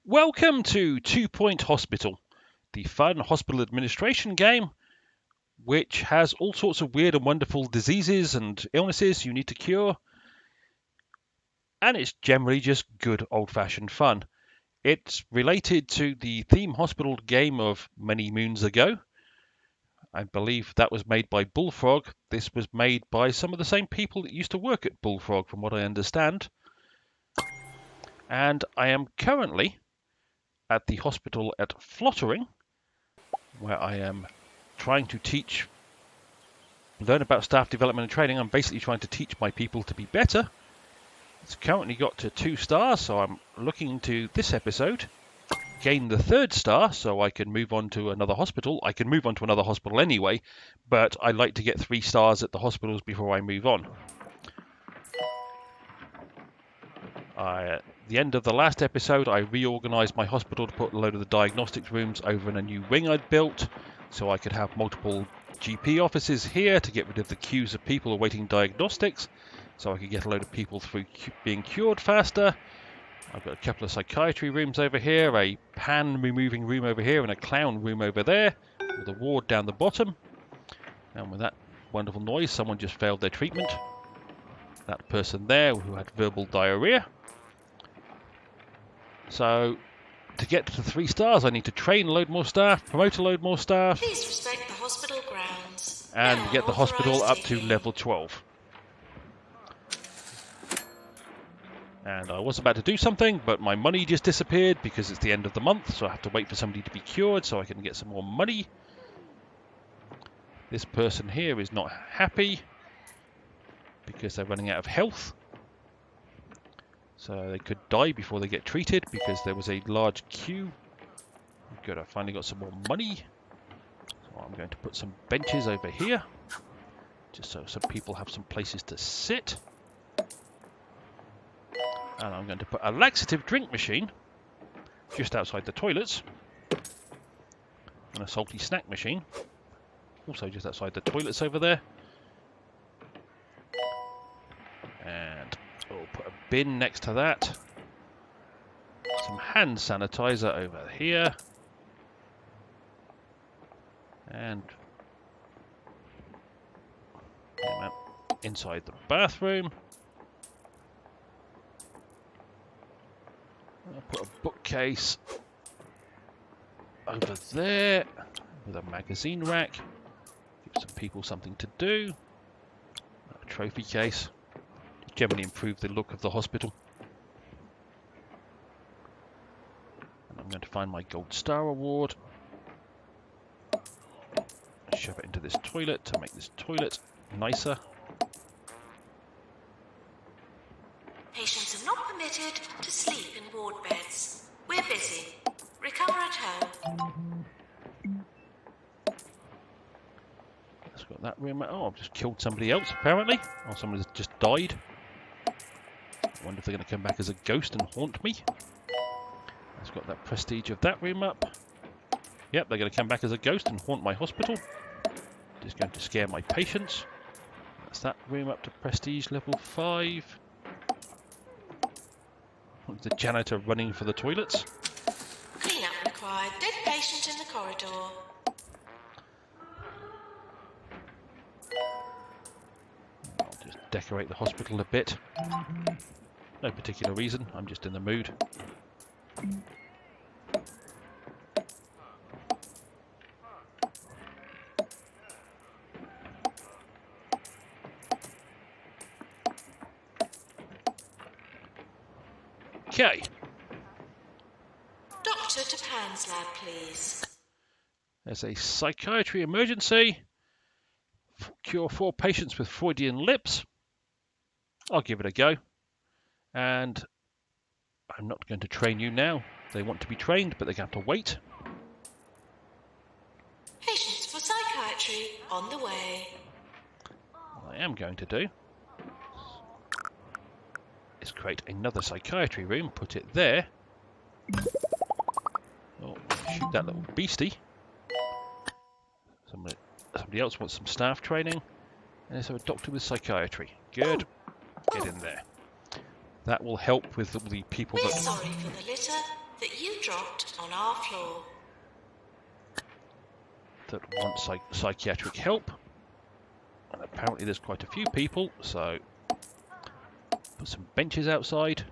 Welcome to 2 Point Hospital, the fun hospital administration game, which has all sorts of weird and wonderful diseases and illnesses you need to cure, and it's generally just good old-fashioned fun. It's related to the theme hospital game of many moons ago. I believe that was made by Bullfrog. This was made by some of the same people that used to work at Bullfrog, from what I understand. And I am currently at the hospital at Flottering, where I am trying to learn about staff development and training. I'm basically trying to teach my people to be better. It's currently got to 2 stars, so I'm looking to this episode gain the 3rd star so I can move on to another hospital. I can move on to another hospital anyway, but I like to get 3 stars at the hospitals before I move on. At the end of the last episode, I reorganised my hospital to put a load of the diagnostics rooms over in a new wing I'd built, so I could have multiple GP offices here to get rid of the queues of people awaiting diagnostics, so I could get a load of people through being cured faster. I've got a couple of psychiatry rooms over here, a pan removing room over here, and a clown room over there, with a ward down the bottom. And with that wonderful noise, someone just failed their treatment. That person there who had verbal diarrhea. So, to get to 3 stars, I need to train a load more staff, promote a load more staff, Please respect the hospital grounds. and Now get the hospital up to taking. level 12. And I was about to do something, but my money just disappeared because it's the end of the month, so I have to wait for somebody to be cured so I can get some more money. This person here is not happy because they're running out of health. So they could die before they get treated because there was a large queue. Good, I finally got some more money. So I'm going to put some benches over here, just so some people have some places to sit. And I'm going to put a laxative drink machine just outside the toilets. And a salty snack machine also just outside the toilets over there. And I'll put a bin next to that. Some hand sanitizer over here. And inside the bathroom. I'll put a bookcase over there with a magazine rack. Give some people something to do. A trophy case. Generally improve the look of the hospital. And I'm going to find my gold star award. Shove it into this toilet to make this toilet nicer. Patients are not permitted to sleep in ward beds. We're busy. Recover at home. Let's got that room. Oh, I've just killed somebody else apparently. Or someone's just died. I wonder if they're going to come back as a ghost and haunt me. Let's got that prestige of that room up. Yep, they're going to come back as a ghost and haunt my hospital. Just going to scare my patients. That's that room up to prestige level 5. The janitor running for the toilets. Clean up required. Dead patient in the corridor. I'll just decorate the hospital a bit. No particular reason, I'm just in the mood. Okay. Doctor to Pan's lab, please. There's a psychiatry emergency. Cure 4 patients with Freudian lips. I'll give it a go. And I'm not going to train you now. They want to be trained, but they have to wait. Patients for psychiatry on the way. What I am going to do is create another psychiatry room, put it there. Oh, shoot that little beastie. Somebody else wants some staff training. And there's a doctor with psychiatry. Good. Get in there. That will help with all the people We're that... sorry for the litter. that you dropped on our floor. That want psychiatric help. And apparently there's quite a few people, so put some benches outside.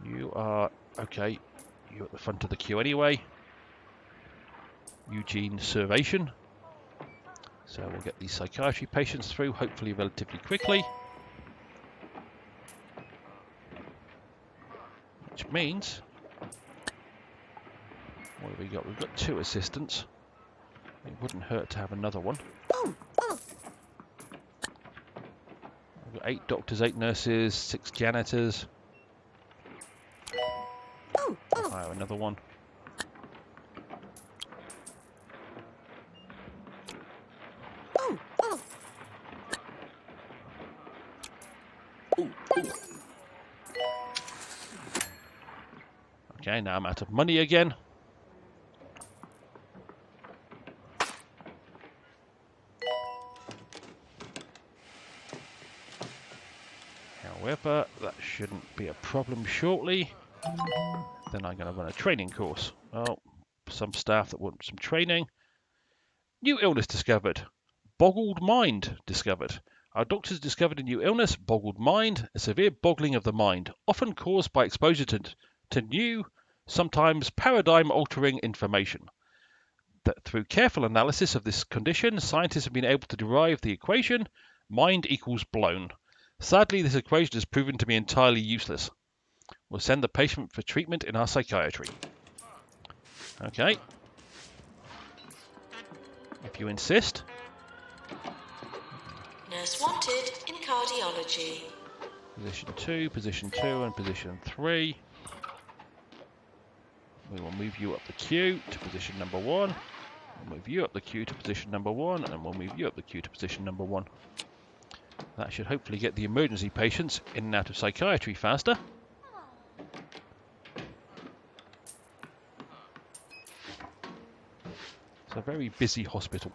You are okay. You're at the front of the queue anyway. Eugene Servation. So we'll get these psychiatry patients through, hopefully relatively quickly. Which means, what have we got? We've got 2 assistants. It wouldn't hurt to have another one. We've got 8 doctors, 8 nurses, 6 janitors. I'll hire another one. Okay, now I'm out of money again. However, that shouldn't be a problem shortly. Then I'm going to run a training course. Oh, some staff that want some training. New illness discovered. Boggled mind discovered. Our doctors discovered a new illness, boggled mind, a severe boggling of the mind, often caused by exposure to new, sometimes paradigm-altering information. That through careful analysis of this condition, scientists have been able to derive the equation mind equals blown. Sadly, this equation has proven to be entirely useless. We'll send the patient for treatment in our psychiatry. Okay. If you insist. Nurse wanted in cardiology. Position 2, and position 3. We will move you up the queue to position number 1. We'll move you up the queue to position number 1, and we'll move you up the queue to position number 1. That should hopefully get the emergency patients in and out of psychiatry faster. It's a very busy hospital.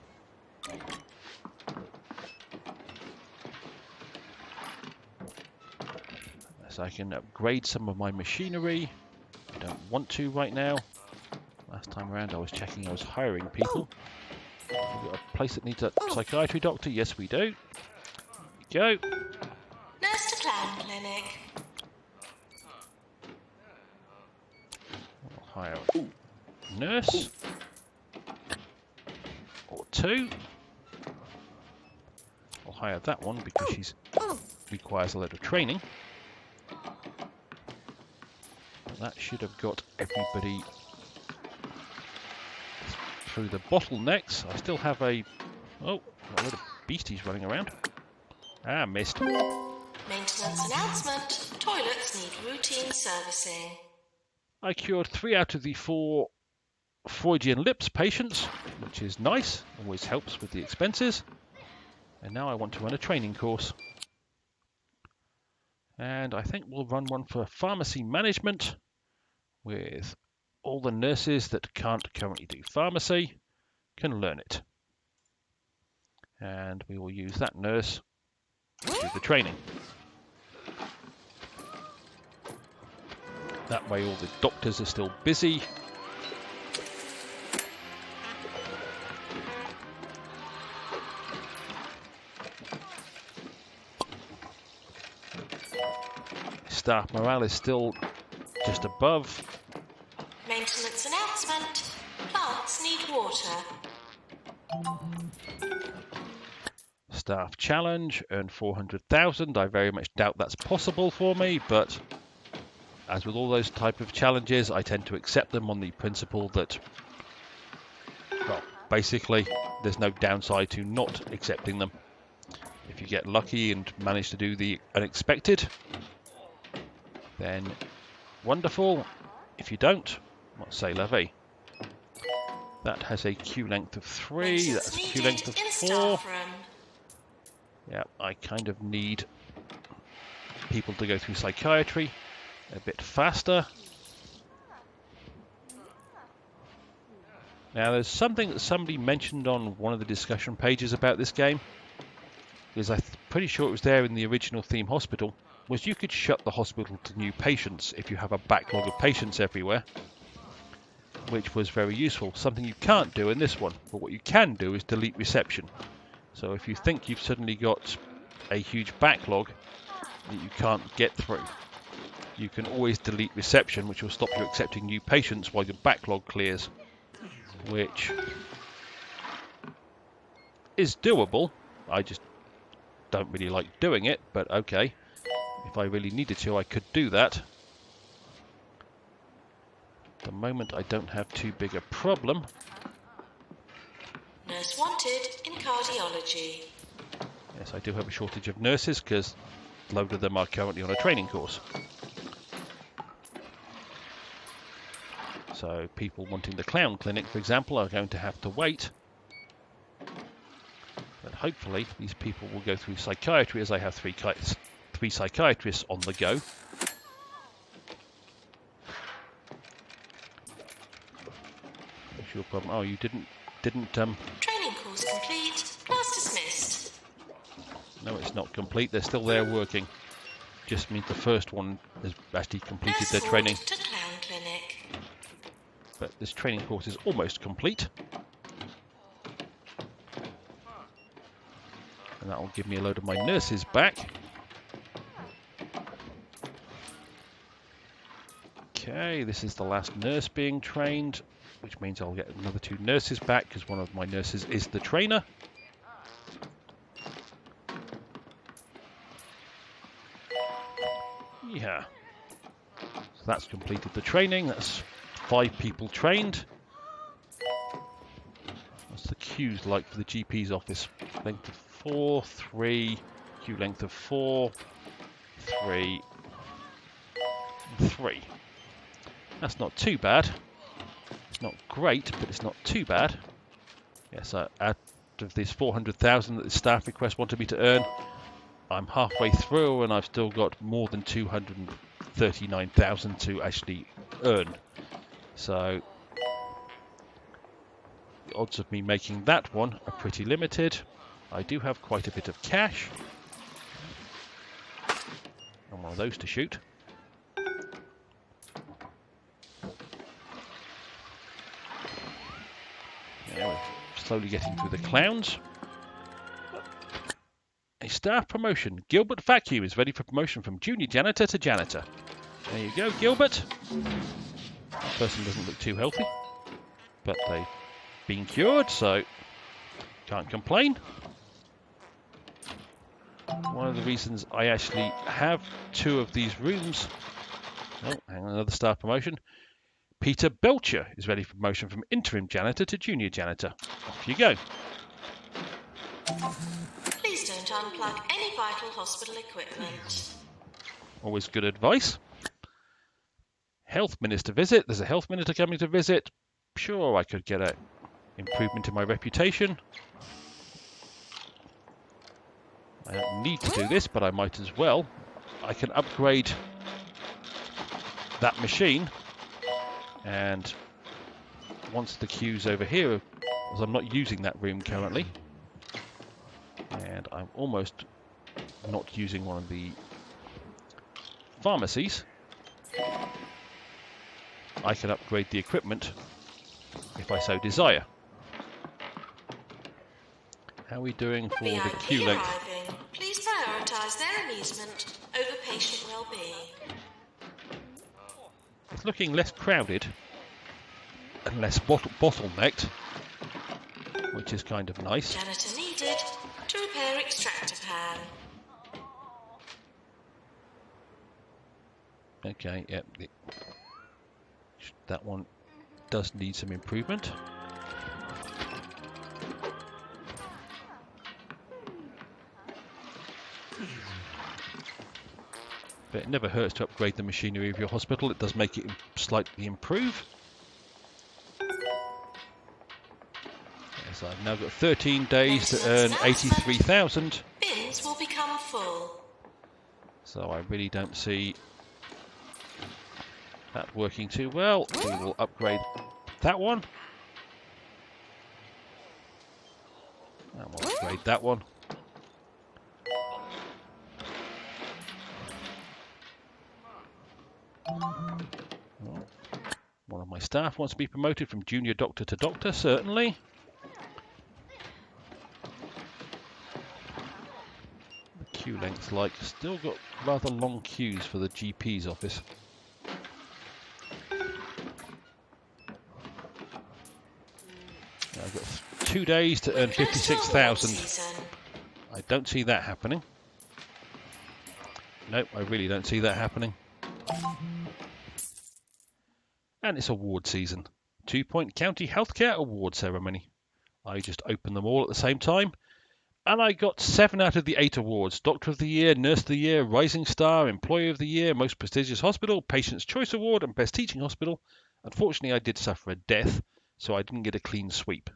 So I can upgrade some of my machinery. I don't want to right now. Last time around I was checking I was hiring people. We've got a place that needs a psychiatry doctor. Yes, we do. Here we go. Nurse to Clown Clinic. I'll hire a nurse. Or 2. I'll hire that one because she requires a lot of training. That should have got everybody through the bottlenecks. I still have a lot of beasties running around. Ah, missed. Maintenance announcement. Toilets need routine servicing. I cured 3 out of the 4 Freudian lips patients, which is nice. Always helps with the expenses. And now I want to run a training course. And I think we'll run one for pharmacy management with all the nurses that can't currently do pharmacy can learn it. And we will use that nurse to do the training. That way all the doctors are still busy. Staff morale is still just above. Maintenance announcement. Plants need water. Staff challenge, earn 400,000. I very much doubt that's possible for me, but as with all those type of challenges, I tend to accept them on the principle that, well, basically, there's no downside to not accepting them. If you get lucky and manage to do the unexpected, then wonderful. If you don't, what say la vie. That has a queue length of 3, that's a queue length of 4. Yeah, I kind of need people to go through psychiatry a bit faster. Now there's something that somebody mentioned on one of the discussion pages about this game, because I'm pretty sure it was there in the original theme hospital, was you could shut the hospital to new patients if you have a backlog of patients everywhere, which was very useful. Something you can't do in this one, but what you can do is delete reception. So if you think you've suddenly got a huge backlog that you can't get through, you can always delete reception, which will stop you accepting new patients while your backlog clears, which is doable. I just don't really like doing it, but okay. If I really needed to, I could do that. At the moment, I don't have too big a problem. Nurse wanted in cardiology. Yes, I do have a shortage of nurses because a load of them are currently on a training course. So people wanting the clown clinic, for example, are going to have to wait. But hopefully these people will go through psychiatry, as I have three psychiatrists on the go. What's your problem? Oh, you didn't Training course complete. Class dismissed. No, it's not complete. They're still there working. Just means the first one has actually completed their training. To clown clinic. But this training course is almost complete. And that will give me a load of my nurses back. Okay, this is the last nurse being trained, which means I'll get another 2 nurses back because one of my nurses is the trainer. Yeah. So that's completed the training. That's 5 people trained. What's the queues like for the GP's office? Length of 4, 3, queue length of 4, 3, 3. That's not too bad. It's not great, but it's not too bad. Yes, out of this 400,000 that the staff request wanted me to earn, I'm halfway through and I've still got more than 239,000 to actually earn. So the odds of me making that one are pretty limited. I do have quite a bit of cash. And one of those to shoot. Yeah, we're slowly getting through the clowns. A staff promotion. Gilbert Vacuum is ready for promotion from junior janitor to janitor. There you go, Gilbert. That person doesn't look too healthy, but they've been cured, so can't complain. One of the reasons I actually have 2 of these rooms. Oh, hang on, another staff promotion. Peter Belcher is ready for promotion from interim janitor to junior janitor. Off you go. Please don't unplug any vital hospital equipment. Always good advice. Health minister visit. There's a health minister coming to visit. Sure, I could get an improvement in my reputation. I don't need to do this, but I might as well. I can upgrade that machine, and once the queue's over here, as I'm not using that room currently, and I'm almost not using one of the pharmacies, I can upgrade the equipment if I so desire. How are we doing for the queue length? Arriving. Please prioritise their amusement over patient well-being. It's looking less crowded and less bottlenecked, which is kind of nice. Janitor needed to repair extractor pan. Okay, yep. That one does need some improvement. But it never hurts to upgrade the machinery of your hospital. It does make it slightly improve. Yes, I've now got 13 days to earn 83,000. Bins will become full. So I really don't see that working too well. We will upgrade that one. And we'll upgrade that one. Well, one of my staff wants to be promoted from junior doctor to doctor, certainly. The queue length's like, still got rather long queues for the GP's office. I've got 2 days to earn 56,000. I don't see that happening. Nope, I really don't see that happening. And it's award season. 2 Point County Healthcare Award Ceremony. I just opened them all at the same time. And I got 7 out of the 8 awards. Doctor of the Year, Nurse of the Year, Rising Star, Employee of the Year, Most Prestigious Hospital, Patient's Choice Award, and Best Teaching Hospital. Unfortunately, I did suffer a death, so I didn't get a clean sweep.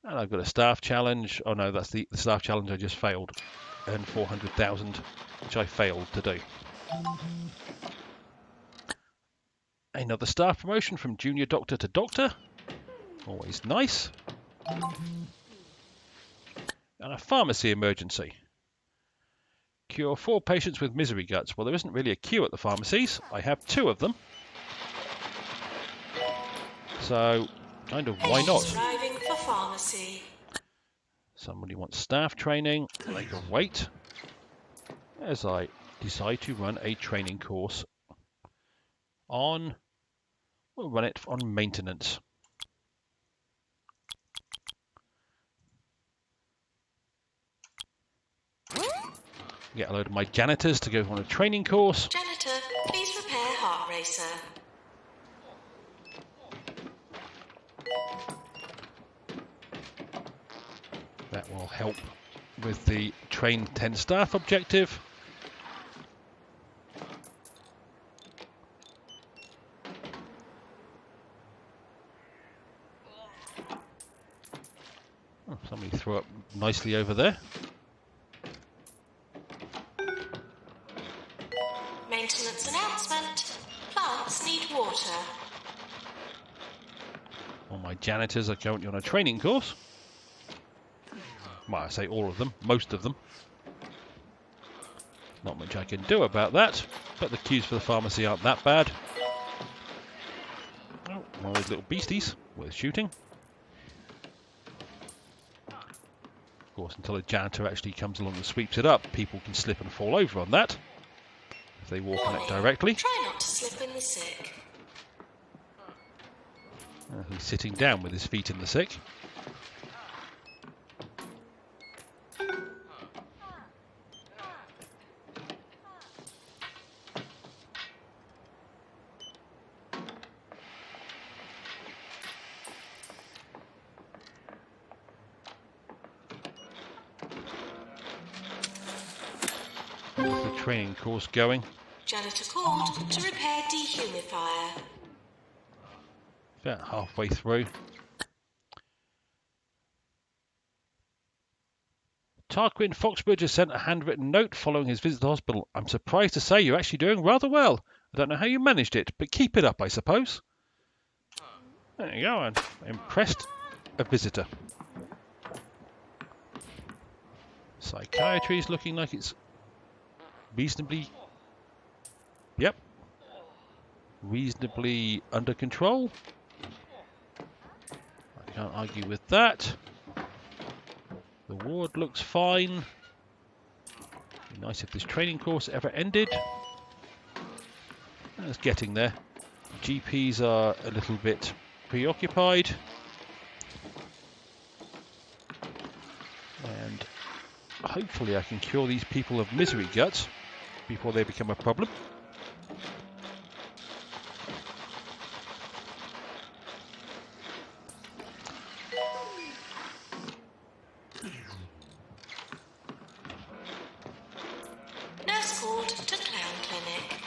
And I've got a staff challenge. Oh no, that's the staff challenge I just failed. Earn 400,000, which I failed to do. Another staff promotion from junior doctor to doctor. Always nice. And a pharmacy emergency. Cure 4 patients with misery guts. Well, there isn't really a queue at the pharmacies. I have 2 of them. So, kind of, why not? Arriving for pharmacy. Somebody wants staff training. They can wait. As I decide to run a training course on... We'll run it on maintenance. Get a load of my janitors to go on a training course. Janitor, please repair heart racer. That will help with the train 10 staff objective. Oh, somebody threw up nicely over there. Maintenance announcement. Plants need water. All my janitors are currently on a training course. Well, I say all of them, most of them. Not much I can do about that, but the queues for the pharmacy aren't that bad. Oh, one of those little beasties worth shooting. Of course, until a janitor actually comes along and sweeps it up, people can slip and fall over on that if they walk on it directly. Try not to slip in the sick. He's sitting down with his feet in the sick. Training course going. Janitor called to repair dehumidifier. About halfway through. Tarquin Foxbridge has sent a handwritten note following his visit to the hospital. I'm surprised to say you're actually doing rather well. I don't know how you managed it, but keep it up, I suppose. There you go, I'm impressed a visitor. Psychiatry is looking like it's reasonably, yep, reasonably under control. I can't argue with that. The ward looks fine. Be nice if this training course ever ended. It's getting there. GPs are a little bit preoccupied. And hopefully I can cure these people of misery guts before they become a problem. Nurse called to Clown Clinic.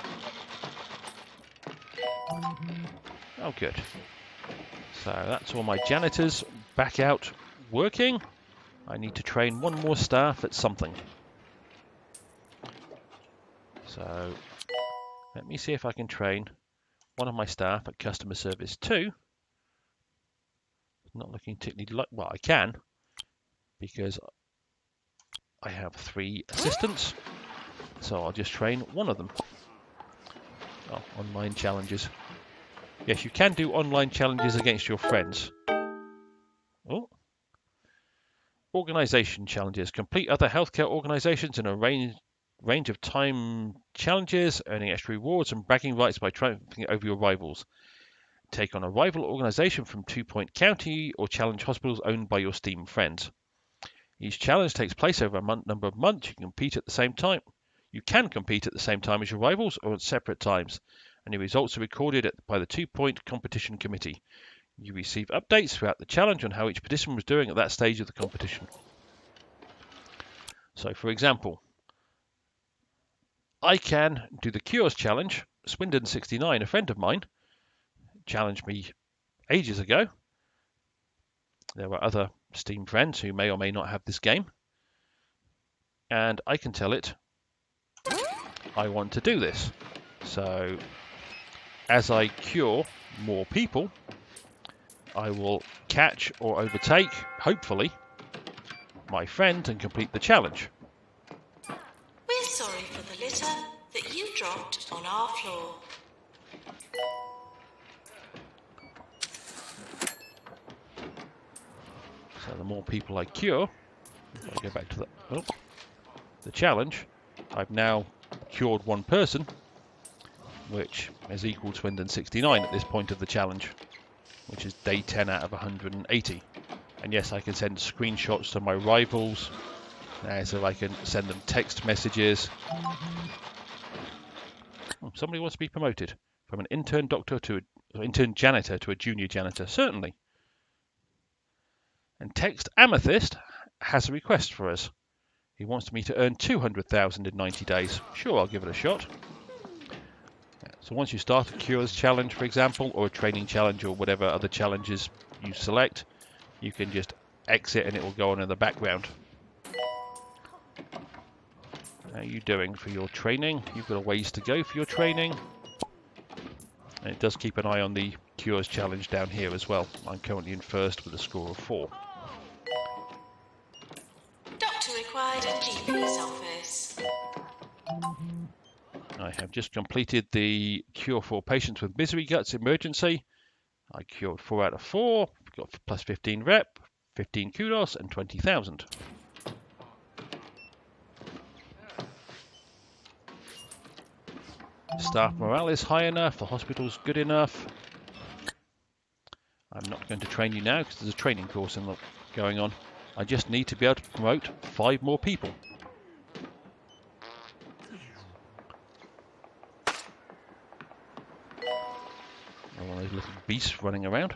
Oh, good. So that's all my janitors back out working. I need to train one more staff at something. So let me see if I can train one of my staff at customer service 2. Not looking particularly like, well, I can, because I have 3 assistants. So I'll just train one of them. Oh, online challenges. Yes, you can do online challenges against your friends. Oh. Organisation challenges. Complete other healthcare organisations in a range of time challenges, earning extra rewards and bragging rights by triumphing over your rivals. Take on a rival organisation from 2 Point County or challenge hospitals owned by your Steam friends. Each challenge takes place over a number of months. You can compete at the same time. You can compete at the same time as your rivals or at separate times, and your results are recorded by the 2 Point Competition Committee. You receive updates throughout the challenge on how each participant was doing at that stage of the competition. So, for example, I can do the Cures challenge. Swindon69, a friend of mine, challenged me ages ago. There were other Steam friends who may or may not have this game. And I can tell it I want to do this. So, as I cure more people, I will catch or overtake, hopefully, my friend and complete the challenge. We're sorry for the litter that you dropped on our floor. So the more people I cure, if I go back to the challenge, I've now cured one person, which is equal to Swindon69 at this point of the challenge, which is day 10 out of 180. And yes, I can send screenshots to my rivals, so I can send them text messages. Somebody wants to be promoted from an intern janitor to a junior janitor. Certainly. And Text Amethyst has a request for us. He wants me to earn 200,000 in 90 days. Sure, I'll give it a shot. So once you start a Cures challenge, for example, or a training challenge or whatever other challenges you select, you can just exit and it will go on in the background. How are you doing for your training? You've got a ways to go for your training. And it does keep an eye on the Cures challenge down here as well. I'm currently in first with a score of 4. Doctor required in GP's office. I have just completed the Cure 4 patients with misery guts emergency. I cured 4 out of 4, got plus 15 rep, 15 kudos and 20,000. Staff morale is high enough, the hospital's good enough. I'm not going to train you now because there's a training course going on. I just need to be able to promote 5 more people. One of those little beasts running around.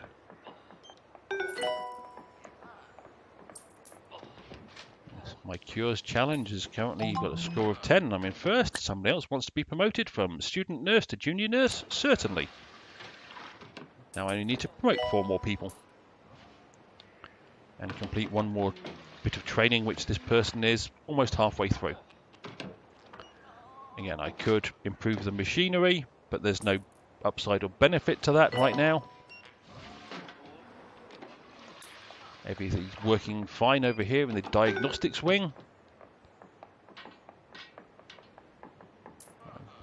My Cures challenge is currently got a score of 10. I'm in first. Somebody else wants to be promoted from student nurse to junior nurse? Certainly. Now I only need to promote 4 more people. And complete one more bit of training, which this person is almost halfway through. Again, I could improve the machinery, but there's no upside or benefit to that right now. Everything's working fine over here in the diagnostics wing.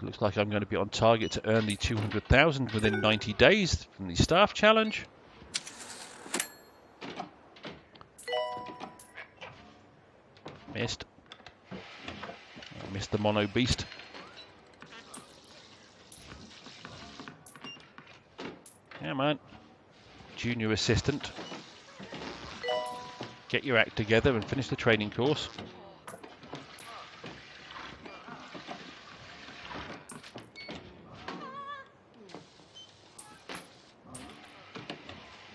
Looks like I'm going to be on target to earn the 200,000 within 90 days from the staff challenge. Missed. I missed the mono beast. Come on. Junior assistant. Get your act together and finish the training course.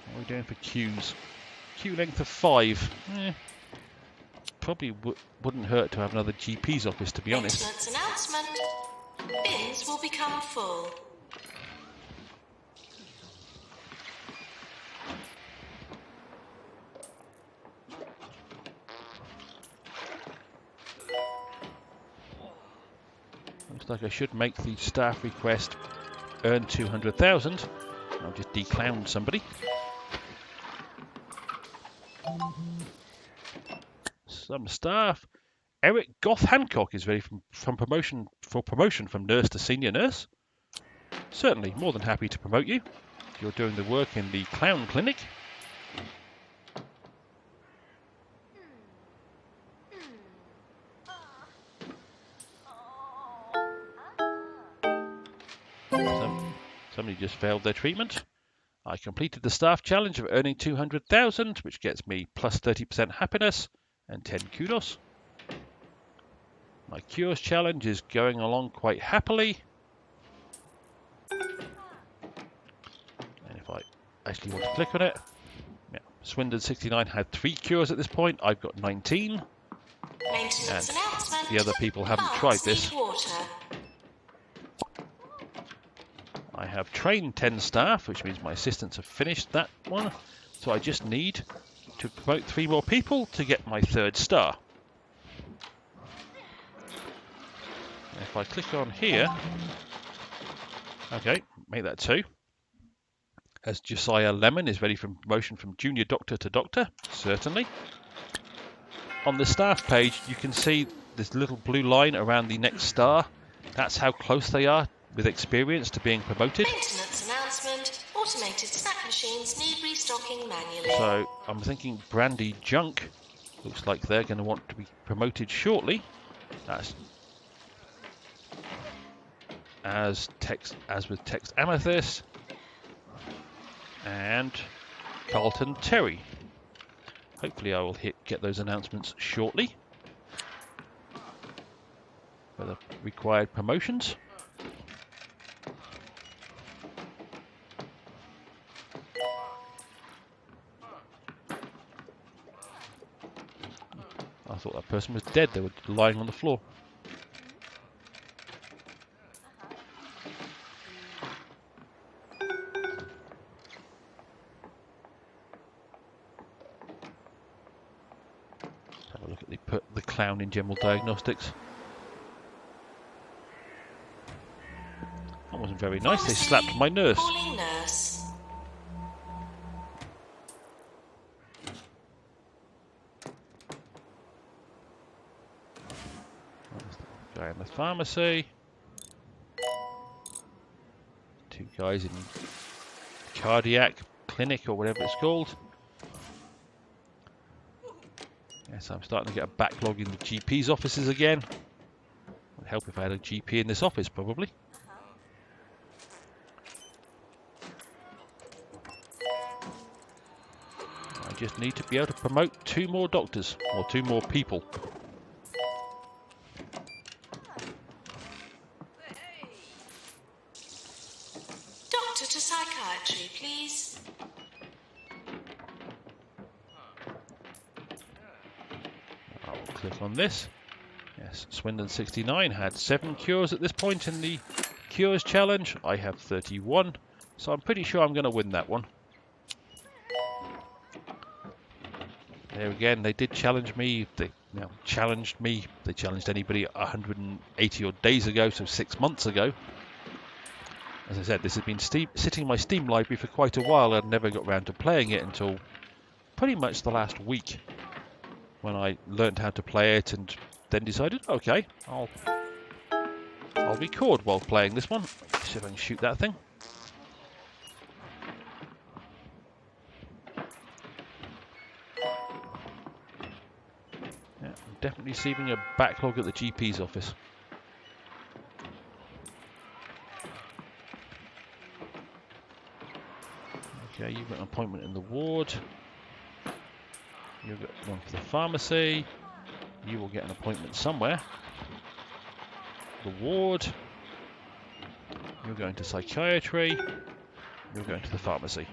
What are we doing for queues? Queue length of 5. Probably wouldn't hurt to have another GP's office, to be honest. Announcement. Bins will become full. Looks like I should make the staff request earn 200,000. I'll just declown somebody. Some staff Eric Goff Hancock is ready from promotion from nurse to senior nurse. Certainly, more than happy to promote you. You're doing the work in the clown clinic. Somebody just failed their treatment. I completed the staff challenge of earning 200,000, which gets me plus 30% happiness and 10 kudos. My cures challenge is going along quite happily. And if I actually want to click on it, yeah, Swindon 69 had 3 cures at this point. I've got 19. Maintenance announcement. The other people haven't tried this. Water. I have trained 10 staff, which means my assistants have finished that one. So I just need to promote 3 more people to get my 3rd star. If I click on here, okay, make that 2. As Josiah Lemon is ready for promotion from junior doctor to doctor, certainly. On the staff page, you can see this little blue line around the next star. That's how close they are with experience to being promoted. Maintenance announcement. Automated snack machines need restocking manually. So I'm thinking Brandy Junk looks like they're going to want to be promoted shortly. That's as with Text Amethyst and Carlton Terry. Hopefully I will get those announcements shortly for the required promotions. I thought that person was dead. They were lying on the floor. Have a look at the clown in general diagnostics. That wasn't very nice. They slapped my nurse. Guy in the pharmacy. 2 guys in cardiac clinic or whatever it's called. Yes, I'm starting to get a backlog in the GP's offices again. Would help if I had a GP in this office, probably. I just need to be able to promote 2 more doctors, or 2 more people. Doctor to psychiatry, please. I'll click on this. Yes, Swindon 69 had 7 cures at this point in the cures challenge. I have 31, so I'm pretty sure I'm going to win that one. There again, they did challenge me. They challenged me. They challenged anybody 180 odd days ago, so 6 months ago. As I said, this has been sitting in my Steam library for quite a while. I'd never got around to playing it until pretty much the last week, when I learned how to play it and then decided, okay, I'll record while playing this one. See if I can shoot that thing. Yeah, I'm definitely receiving a backlog at the GP's office. Okay, you've got an appointment in the ward. You've got one for the pharmacy. You will get an appointment somewhere. The ward. You're going to psychiatry. You're going to the pharmacy.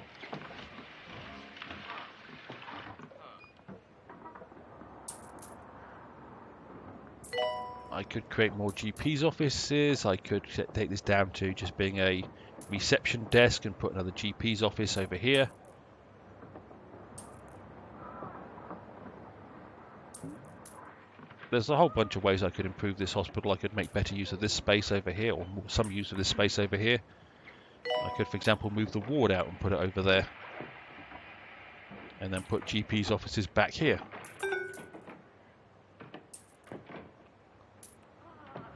I could create more GP's offices. I could take this down to just being a reception desk and put another GP's office over here. There's a whole bunch of ways I could improve this hospital. I could make better use of this space over here, or some use of this space over here. I could, for example, move the ward out and put it over there. And then put GP's offices back here.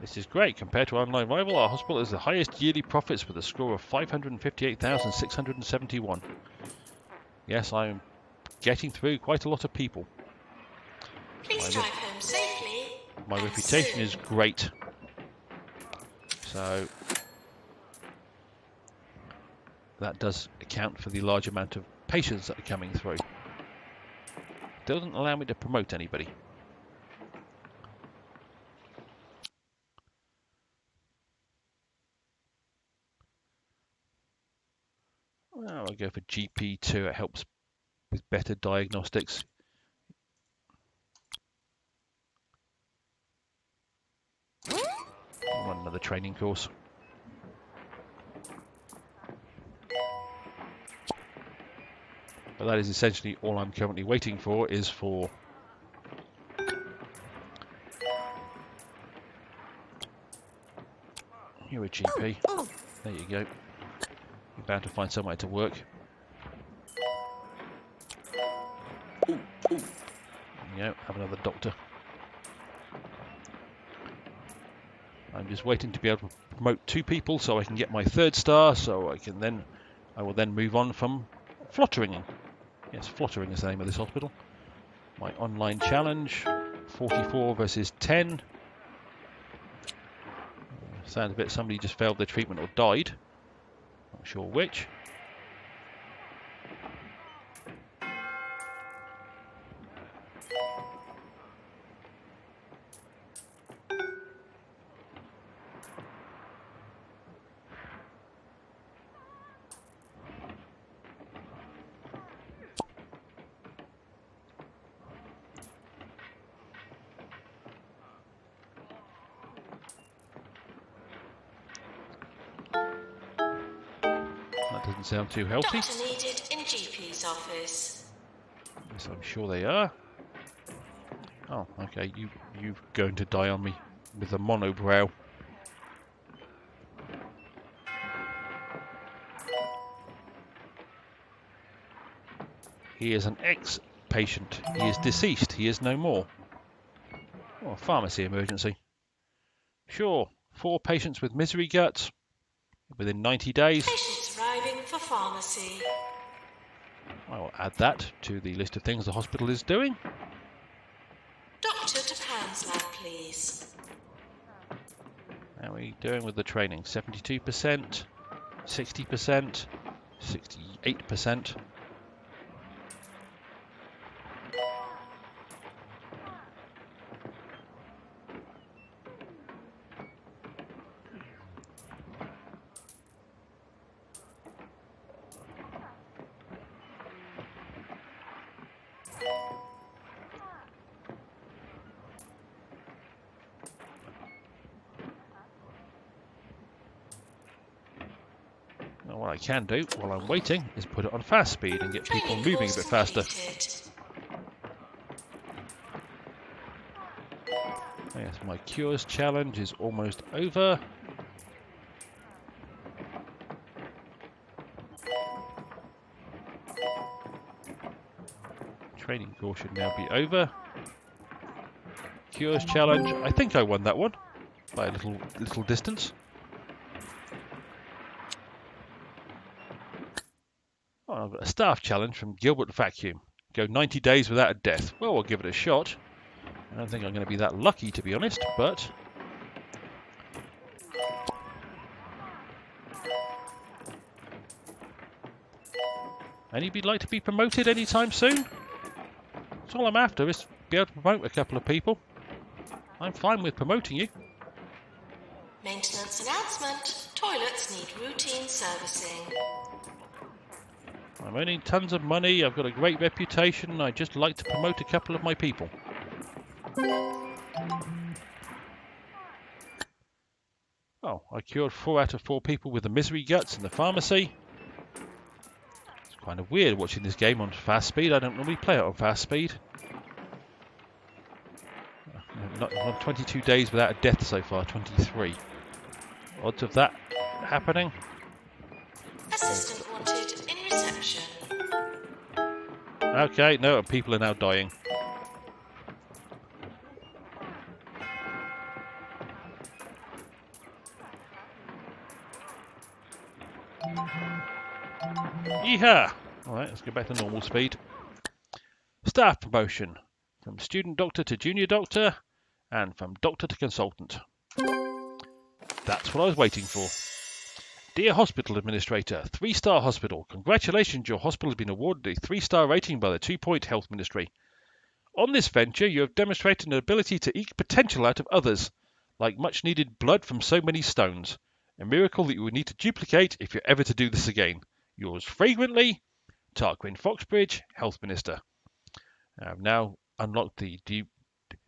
This is great. Compared to our online rival, our hospital has the highest yearly profits with a score of 558,671. Yes, I'm getting through quite a lot of people. Please drive home safely. My and reputation soon. is great. So that does account for the large amount of patients that are coming through. Doesn't allow me to promote anybody. Well, I'll go for GP2. It helps with better diagnostics. I'll run another training course. But that is essentially all I'm currently waiting for, is for you're a GP. There you go. You're bound to find somewhere to work. There you go, have another doctor. I'm just waiting to be able to promote 2 people so I can get my 3rd star, so I will then move on from Flottering. Yes, Flottering is the name of this hospital. My online challenge, 44 versus 10. Sounds a bit somebody just failed their treatment or died. Not sure which. That doesn't sound too healthy. Doctor needed in GP's office. Yes, I'm sure they are. Oh, okay, you're going to die on me with a monobrow. He is an ex-patient. He is deceased. He is no more. Oh, pharmacy emergency. Sure, 4 patients with misery guts within 90 days. Patients arriving for pharmacy. I will add that to the list of things the hospital is doing. Doctor to Pan's lab, please. How are we doing with the training? 72%, 60%, 68%. Now what I can do while I'm waiting is put it on fast speed and get people moving a bit faster. Yes, my cures challenge is almost over. Training course should now be over. Cures challenge, I think I won that one by a little distance. Oh, I've got a staff challenge from Gilbert Vacuum. Go 90 days without a death. Well, we'll give it a shot. I don't think I'm going to be that lucky, to be honest, but anybody like to be promoted anytime soon? That's all I'm after, is be able to promote a couple of people. I'm fine with promoting you. Maintenance announcement. Toilets need routine servicing. I'm earning tons of money, I've got a great reputation, I'd just like to promote a couple of my people. Oh, I cured 4 out of 4 people with the misery guts in the pharmacy. It's kind of weird watching this game on fast speed. I don't normally play it on fast speed. I'm 22 days without a death so far, 23. Odds of that happening? Assistant wanted in reception. Okay, no, people are now dying. Yeehaw! Alright, let's go back to normal speed. Staff promotion. From student doctor to junior doctor, and from doctor to consultant. That's what I was waiting for. Dear Hospital Administrator, 3-star hospital. Congratulations, your hospital has been awarded a 3-star rating by the 2 Point Health Ministry. On this venture, you have demonstrated an ability to eke potential out of others, like much needed blood from so many stones. A miracle that you would need to duplicate if you're ever to do this again. Yours fragrantly, Tarquin Foxbridge, Health Minister. I've now unlocked the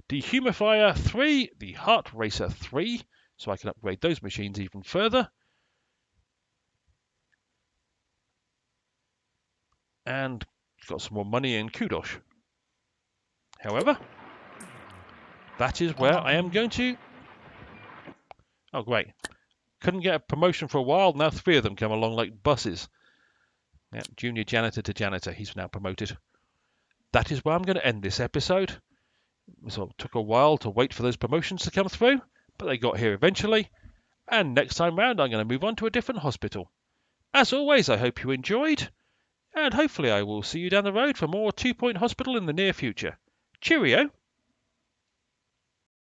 Dehumidifier 3, the Heart Racer 3, so I can upgrade those machines even further. And got some more money in kudos. However, that is where I am going to... Oh, great. Couldn't get a promotion for a while. Now 3 of them come along like buses. Yeah, junior janitor to janitor. He's now promoted. That is where I'm going to end this episode. So it took a while to wait for those promotions to come through, but they got here eventually. And next time round, I'm going to move on to a different hospital. As always, I hope you enjoyed. And hopefully I will see you down the road for more 2 Point Hospital in the near future. Cheerio!